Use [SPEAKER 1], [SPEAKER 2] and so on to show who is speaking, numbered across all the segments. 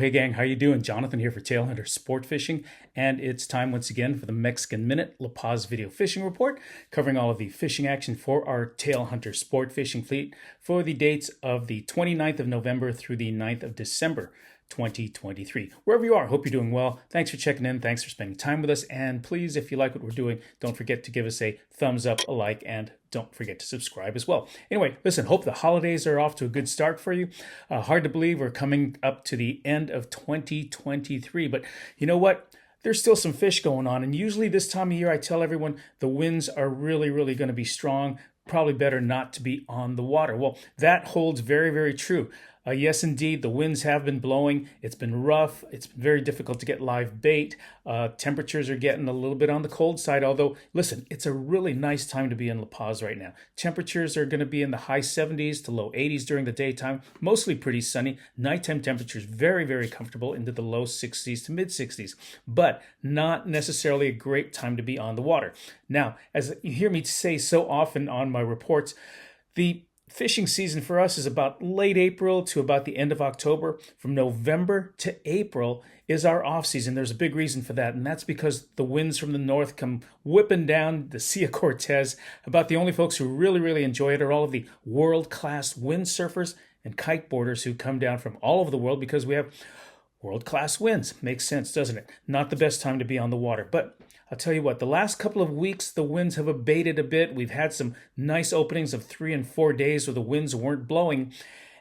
[SPEAKER 1] hey gang, how you doing? Jonathan here for Tailhunter Sportfishing, and it's time once again for the Mexican Minute PAZ video fishing report, covering all of the fishing action for our Tailhunter Sportfishing fleet for the dates of the 29th of November through the 9th of December 2023. Wherever you are, hope you're doing well. Thanks for checking in. Thanks for spending time with us. And please, if you like what we're doing, don't forget to give us a thumbs up, a like, and don't forget to subscribe as well. Anyway, listen, hope the holidays are off to a good start for you. Hard to believe we're coming up to the end of 2023, but you know what? There's still some fish going on. And usually this time of year, I tell everyone the winds are really going to be strong. Probably better not to be on the water. Well, that holds very true. Yes, indeed, the winds have been blowing. It's been rough. It's been very difficult to get live bait. Temperatures are getting a little bit on the cold side, although, listen, it's a really nice time to be in La Paz right now. Temperatures are going to be in the high 70s to low 80s during the daytime, mostly pretty sunny. Nighttime temperatures very comfortable into the low 60s to mid 60s, but not necessarily a great time to be on the water. Now, as you hear me say so often on my reports, the fishing season for us is about late April to about the end of October. From November to April is our off season. There's a big reason for that, and that's because the winds from the north come whipping down the Sea of Cortez. About the only folks who really enjoy it are all of the world-class windsurfers and kiteboarders who come down from all over the world because we have world-class winds. Makes sense, doesn't it? Not the best time to be on the water, but I'll tell you what, the last couple of weeks, the winds have abated a bit. We've had some nice openings of 3 and 4 days where the winds weren't blowing.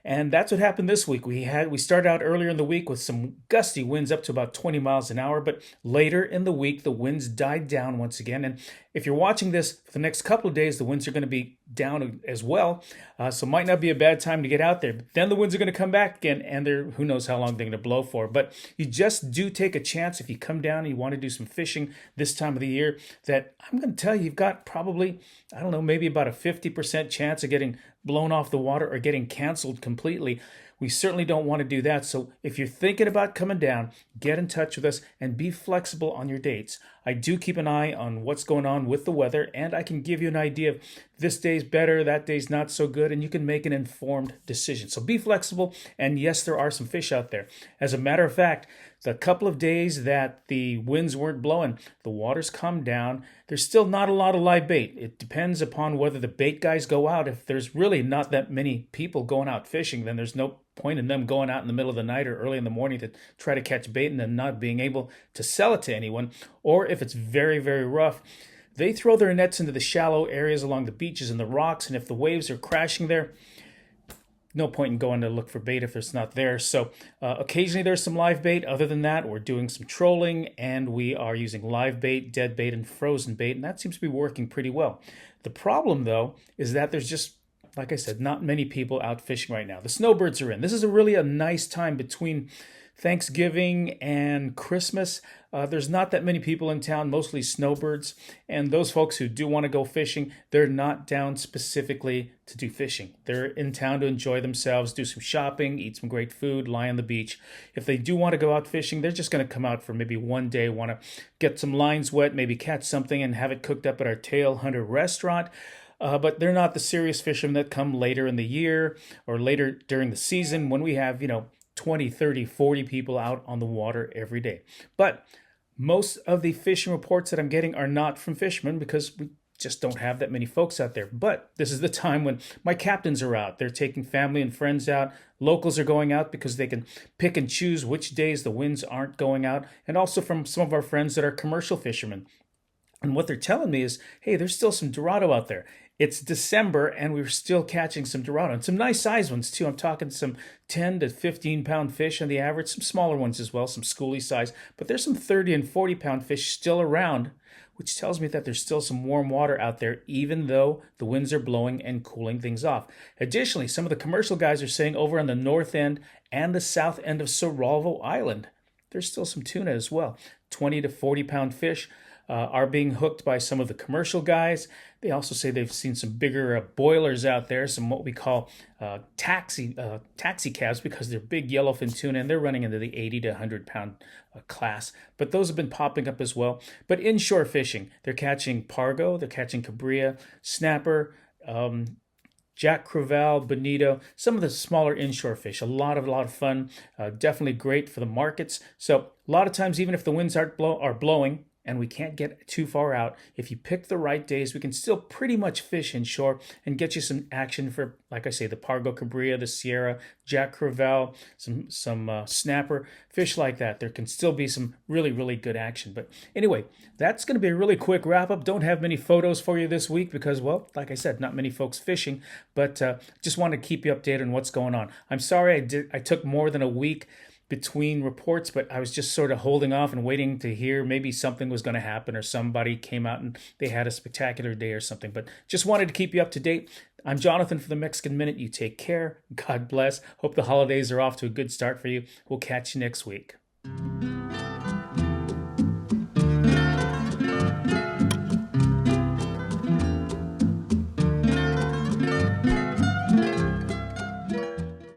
[SPEAKER 1] And that's what happened this week. We started out earlier in the week with some gusty winds up to about 20 miles an hour, but later in the week, the winds died down once again. And if you're watching this for the next couple of days, the winds are going to be down as well. So it might not be a bad time to get out there. But then the winds are going to come back again, and who knows how long they're going to blow for. But you just do take a chance if you come down and you want to do some fishing this time of the year, that I'm going to tell you, you've got probably, I don't know, maybe about a 50% chance of getting blown off the water or getting canceled completely. We certainly don't want to do that. So if you're thinking about coming down, get in touch with us and be flexible on your dates. I do keep an eye on what's going on with the weather, and I can give you an idea of this day's better, that day's not so good, and you can make an informed decision. So be flexible, and yes, there are some fish out there. As a matter of fact, the couple of days that the winds weren't blowing, the water's come down. There's still not a lot of live bait. It depends upon whether the bait guys go out. If there's really not that many people going out fishing, then there's no point in them going out in the middle of the night or early in the morning to try to catch bait and then not being able to sell it to anyone. Or if it's very rough, they throw their nets into the shallow areas along the beaches and the rocks, and if the waves are crashing there, no point in going to look for bait if it's not there. So occasionally there's some live bait. Other than that, we're doing some trolling, and we are using live bait, dead bait, and frozen bait, and that seems to be working pretty well. The problem, though, is that there's just, like I said, not many people out fishing right now. The snowbirds are in. This is really a nice time between Thanksgiving and Christmas. There's not that many people in town, mostly snowbirds. And those folks who do want to go fishing, they're not down specifically to do fishing. They're in town to enjoy themselves, do some shopping, eat some great food, lie on the beach. If they do want to go out fishing, they're just going to come out for maybe one day, want to get some lines wet, maybe catch something and have it cooked up at our Tailhunter restaurant. But they're not the serious fishermen that come later in the year or later during the season when we have, 20, 30, 40 people out on the water every day. But most of the fishing reports that I'm getting are not from fishermen because we just don't have that many folks out there. But this is the time when my captains are out. They're taking family and friends out. Locals are going out because they can pick and choose which days the winds aren't going out. And also from some of our friends that are commercial fishermen. And what they're telling me is, hey, there's still some Dorado out there. It's December, and we're still catching some Dorado. And some nice size ones, too. I'm talking some 10 to 15-pound fish on the average, some smaller ones as well, some schoolie size. But there's some 30 and 40-pound fish still around, which tells me that there's still some warm water out there, even though the winds are blowing and cooling things off. Additionally, some of the commercial guys are saying over on the north end and the south end of Soralvo Island, there's still some tuna as well. 20 to 40-pound fish are being hooked by some of the commercial guys. They also say they've seen some bigger boilers out there, some what we call taxi cabs, because they're big yellowfin tuna, and they're running into the 80 to 100-pound class. But those have been popping up as well. But inshore fishing, they're catching pargo, they're catching cabria, snapper, Jack Crevalle, bonito, some of the smaller inshore fish. A lot of fun. Definitely great for the markets. So a lot of times, even if the winds are blowing and we can't get too far out, if you pick the right days, we can still pretty much fish inshore and get you some action for, like I say, the Pargo Cabria, the Sierra, Jack Crevalle, some snapper, fish like that. There can still be some really good action. But anyway, that's going to be a really quick wrap up. Don't have many photos for you this week because, well, like I said, not many folks fishing, but just want to keep you updated on what's going on. I'm sorry I took more than a week between reports, but I was just sort of holding off and waiting to hear maybe something was going to happen or somebody came out and they had a spectacular day or something. But just wanted to keep you up to date. I'm Jonathan for the Mexican Minute. You take care. God bless. Hope the holidays are off to a good start for you. We'll catch you next week.